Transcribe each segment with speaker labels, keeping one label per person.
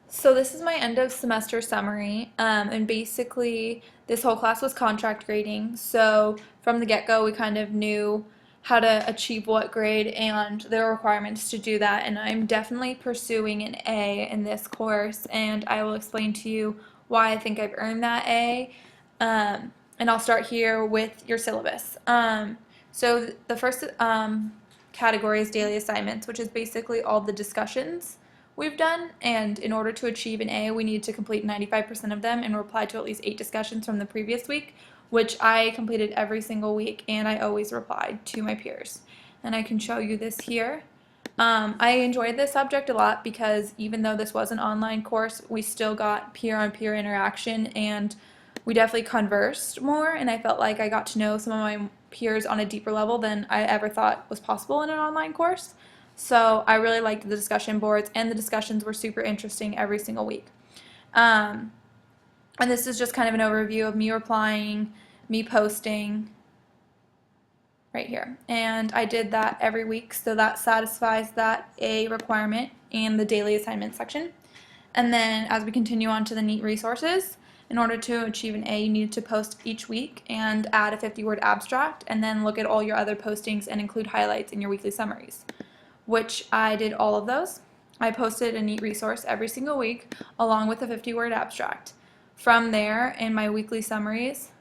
Speaker 1: So this is my end of semester summary, and basically this whole class was contract grading. So from the get-go, we kind of knew how to achieve what grade and the requirements to do that. And I'm definitely pursuing an A in this course, and I will explain to you why I think I've earned that A. And I'll start here with your syllabus. So the first category is daily assignments, which is basically all the discussions we've done, and in order to achieve an A, we need to complete 95% of them and reply to at least 8 discussions from the previous week, which I completed every single week, and I always replied to my peers. And I can show you this here. I enjoyed this subject a lot because even though this was an online course, we still got peer-on-peer interaction, and we definitely conversed more, and I felt like I got to know some of my peers on a deeper level than I ever thought was possible in an online course. So I really liked the discussion boards, and the discussions were super interesting every single week. Um, and this is just kind of an overview of me replying, me posting right here. And I did that every week, so that satisfies that A requirement and the daily assignment section. And then as we continue on to the NEAT resources, in order to achieve an A, you need to post each week and add a 50-word abstract, and then look at all your other postings and include highlights in your weekly summaries, which I did all of those. I posted a NEAT resource every single week along with a 50-word abstract. From there, in my weekly summaries,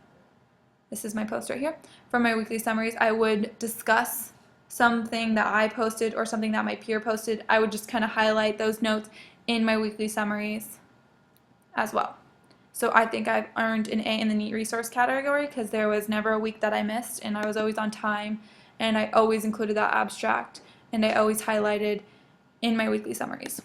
Speaker 1: this is my post right here. From my weekly summaries, I would discuss something that I posted or something that my peer posted. I would just kind of highlight those notes in my weekly summaries as well. So I think I've earned an A in the NEAT resource category because there was never a week that I missed, and I was always on time, and I always included that abstract, and I always highlighted in my weekly summaries.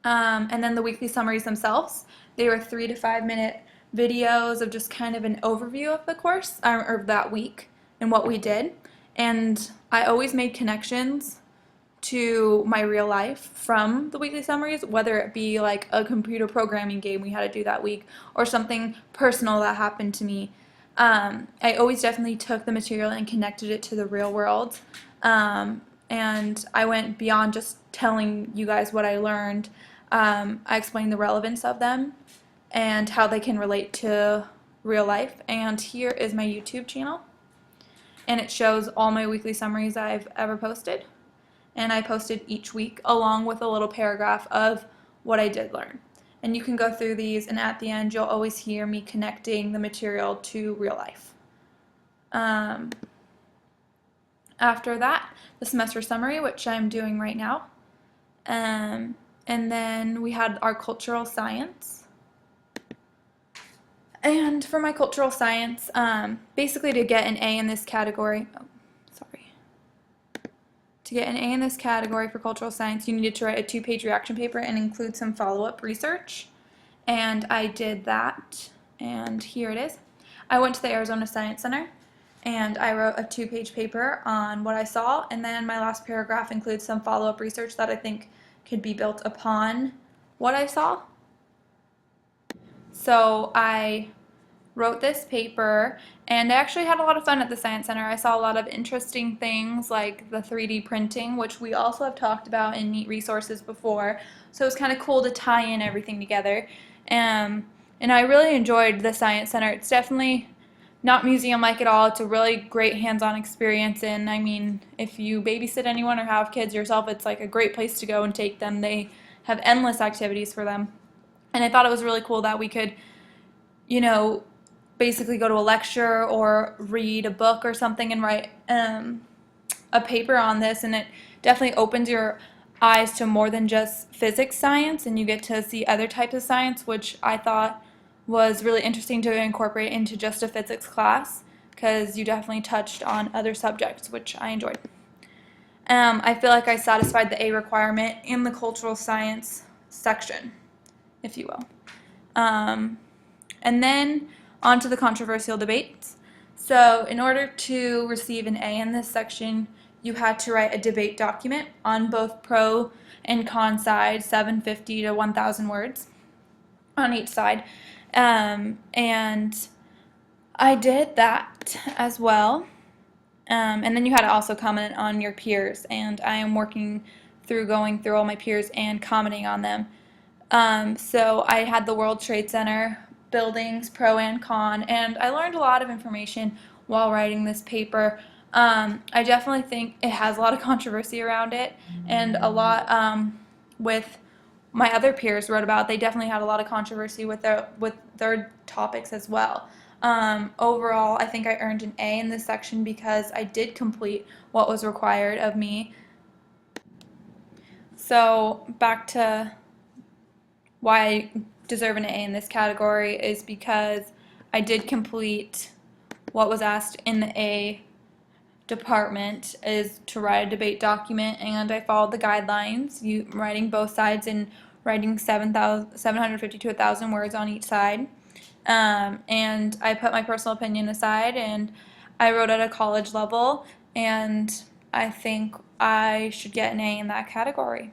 Speaker 1: And then the weekly summaries themselves, they were 3 to 5 minute videos of just kind of an overview of the course or that week and what we did. And I always made connections to my real life from the weekly summaries, whether it be like a computer programming game we had to do that week or something personal that happened to me. I always definitely took the material and connected it to the real world. And I went beyond just telling you guys what I learned. I explained the relevance of them and how they can relate to real life. And here is my YouTube channel, and it shows all my weekly summaries I've ever posted. And I posted each week along with a little paragraph of what I did learn. And you can go through these, and at the end you'll always hear me connecting the material to real life. After that, the semester summary, which I'm doing right now. And then we had our cultural science. And for my cultural science, basically to get an A in this category, to get an A in this category for cultural science, you needed to write a 2-page reaction paper and include some follow-up research. And I did that, and here it is. I went to the Arizona Science Center, and I wrote a 2-page paper on what I saw, and then my last paragraph includes some follow-up research that I think could be built upon what I saw. So I wrote this paper, and I actually had a lot of fun at the Science Center. I saw a lot of interesting things like the 3D printing, which we also have talked about in NEAT resources before. So it was kind of cool to tie in everything together. And I really enjoyed the Science Center. It's definitely not museum-like at all. It's a really great hands-on experience, and I mean, if you babysit anyone or have kids yourself, it's like a great place to go and take them. They have endless activities for them. And I thought it was really cool that we could, basically go to a lecture or read a book or something and write a paper on this, and it definitely opens your eyes to more than just physics science, and you get to see other types of science, which I thought was really interesting to incorporate into just a physics class, because you definitely touched on other subjects, which I enjoyed. I feel like I satisfied the A requirement in the cultural science section, if you will. And then on to the controversial debates. So in order to receive an A in this section, you had to write a debate document on both pro and con side, 750 to 1,000 words on each side. And I did that as well. And then you had to also comment on your peers, and I am working through going through all my peers and commenting on them. So I had the World Trade Center buildings, pro and con, and I learned a lot of information while writing this paper. I definitely think it has a lot of controversy around it, and a lot with my other peers wrote about. They definitely had a lot of controversy with their topics as well. Overall, I think I earned an A in this section because I did complete what was required of me. So back to why I deserve an A in this category is because I did complete what was asked in the A department, is to write a debate document, and I followed the guidelines, writing both sides and writing 750 to 1,000 words on each side. And I put my personal opinion aside, and I wrote at a college level, and I think I should get an A in that category.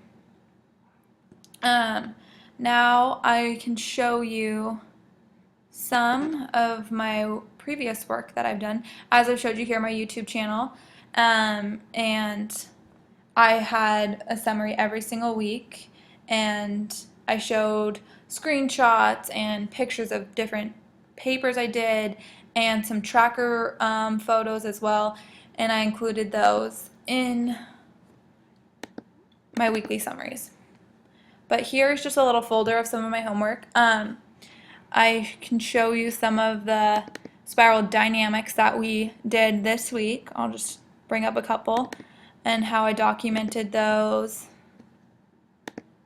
Speaker 1: Now I can show you some of my previous work that I've done. As I've showed you here, my YouTube channel, and I had a summary every single week, and I showed screenshots and pictures of different papers I did, and some tracker photos as well, and I included those in my weekly summaries. But here's just a little folder of some of my homework. I can show you some of the spiral dynamics that we did this week. I'll just bring up a couple and how I documented those.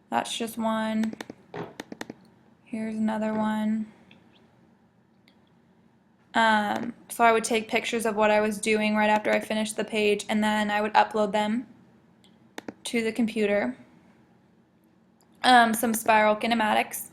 Speaker 1: That's just one. Here's another one. So I would take pictures of what I was doing right after I finished the page, and then I would upload them to the computer. Some spiral kinematics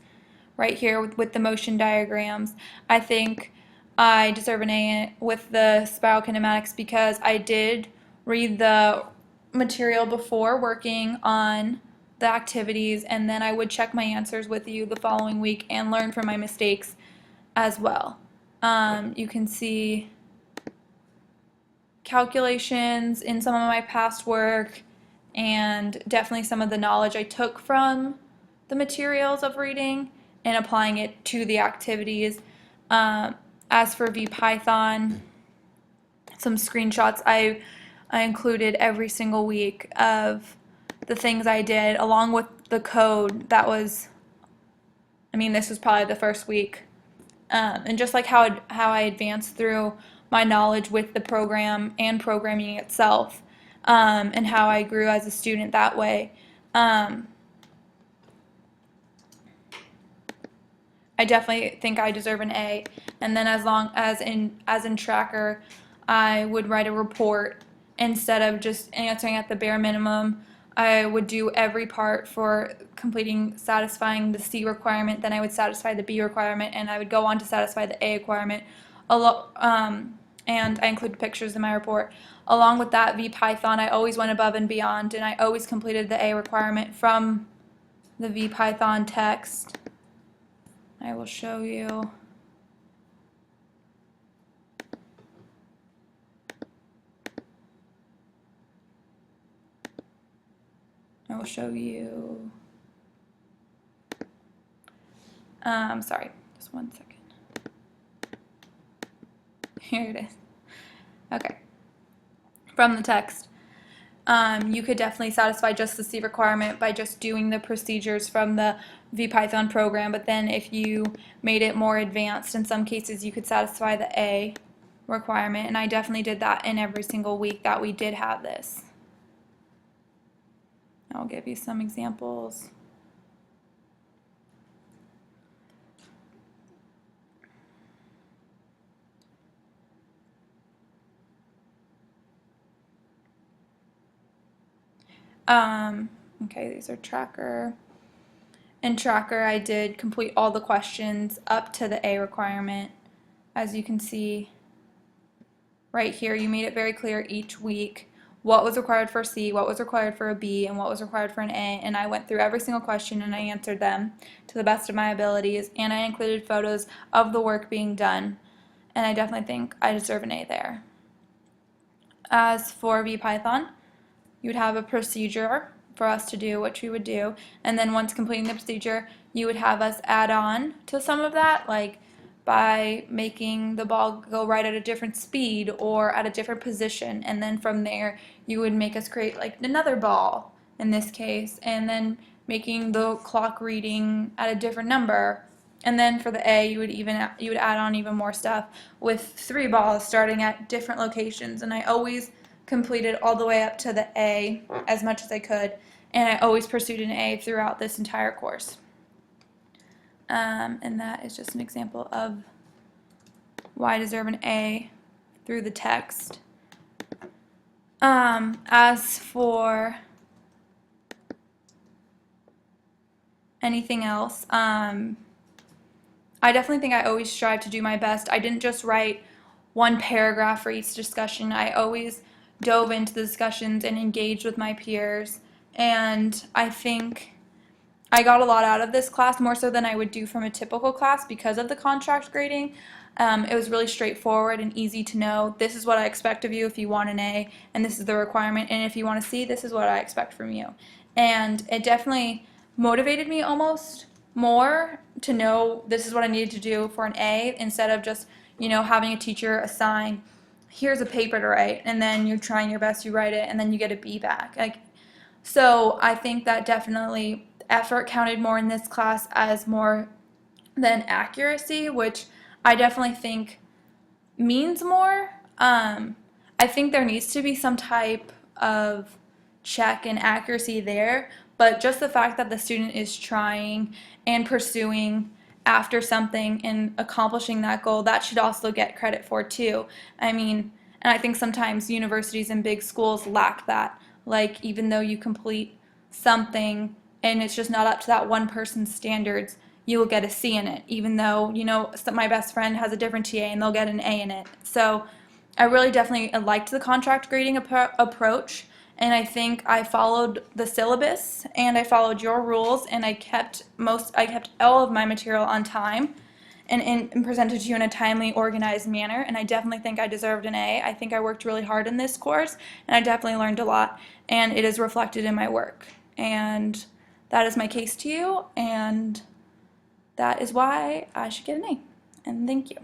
Speaker 1: right here with the motion diagrams. I think I deserve an A with the spiral kinematics because I did read the material before working on the activities, and then I would check my answers with you the following week and learn from my mistakes as well. You can see calculations in some of my past work, and definitely some of the knowledge I took from the materials of reading and applying it to the activities. As for VPython, some screenshots I included every single week of the things I did, along with the code that was, this was probably the first week. And just like how I advanced through my knowledge with the program and programming itself, and how I grew as a student that way. I definitely think I deserve an A. And then as in Tracker, I would write a report instead of just answering at the bare minimum. I would do every part for satisfying the C requirement, then I would satisfy the B requirement, and I would go on to satisfy the A requirement. And I included pictures in my report. Along with that, VPython, I always went above and beyond, and I always completed the A requirement from the VPython text. I will show you. Sorry, just one second. Here it is. Okay. From the text. You could definitely satisfy just the C requirement by just doing the procedures from the VPython program, but then if you made it more advanced, in some cases you could satisfy the A requirement, and I definitely did that in every single week that we did have this. I'll give you some examples. Okay, these are Tracker. In Tracker, I did complete all the questions up to the A requirement. As you can see right here, you made it very clear each week what was required for C, what was required for a B, and what was required for an A, and I went through every single question and I answered them to the best of my abilities, and I included photos of the work being done, and I definitely think I deserve an A there. As for VPython, you would have a procedure for us to do, which we would do. And then once completing the procedure, you would have us add on to some of that, like by making the ball go right at a different speed or at a different position. And then from there, you would make us create like another ball in this case, and then making the clock reading at a different number. And then for the A, you would add on even more stuff with 3 balls starting at different locations. And I always completed all the way up to the A as much as I could, and I always pursued an A throughout this entire course. And that is just an example of why I deserve an A through the text. As for anything else, I definitely think I always strive to do my best. I didn't just write one paragraph for each discussion. I always dove into the discussions and engaged with my peers. And I think I got a lot out of this class, more so than I would do from a typical class because of the contract grading. It was really straightforward and easy to know, this is what I expect of you if you want an A, and this is the requirement, and if you want a C, this is what I expect from you. And it definitely motivated me almost more to know this is what I needed to do for an A, instead of just, having a teacher assign, here's a paper to write, and then you're trying your best, you write it, and then you get a B back. So I think that definitely effort counted more in this class as more than accuracy, which I definitely think means more. I think there needs to be some type of check and accuracy there, but just the fact that the student is trying and pursuing after something and accomplishing that goal, that should also get credit for too. And I think sometimes universities and big schools lack that. Like, even though you complete something and it's just not up to that one person's standards, you will get a C in it, even though, my best friend has a different TA and they'll get an A in it. So I really definitely liked the contract grading approach, and I think I followed the syllabus and I followed your rules, and I kept all of my material on time and presented to you in a timely, organized manner, and I definitely think I deserved an A. I think I worked really hard in this course, and I definitely learned a lot, and it is reflected in my work. And that is my case to you, and that is why I should get an A. And thank you.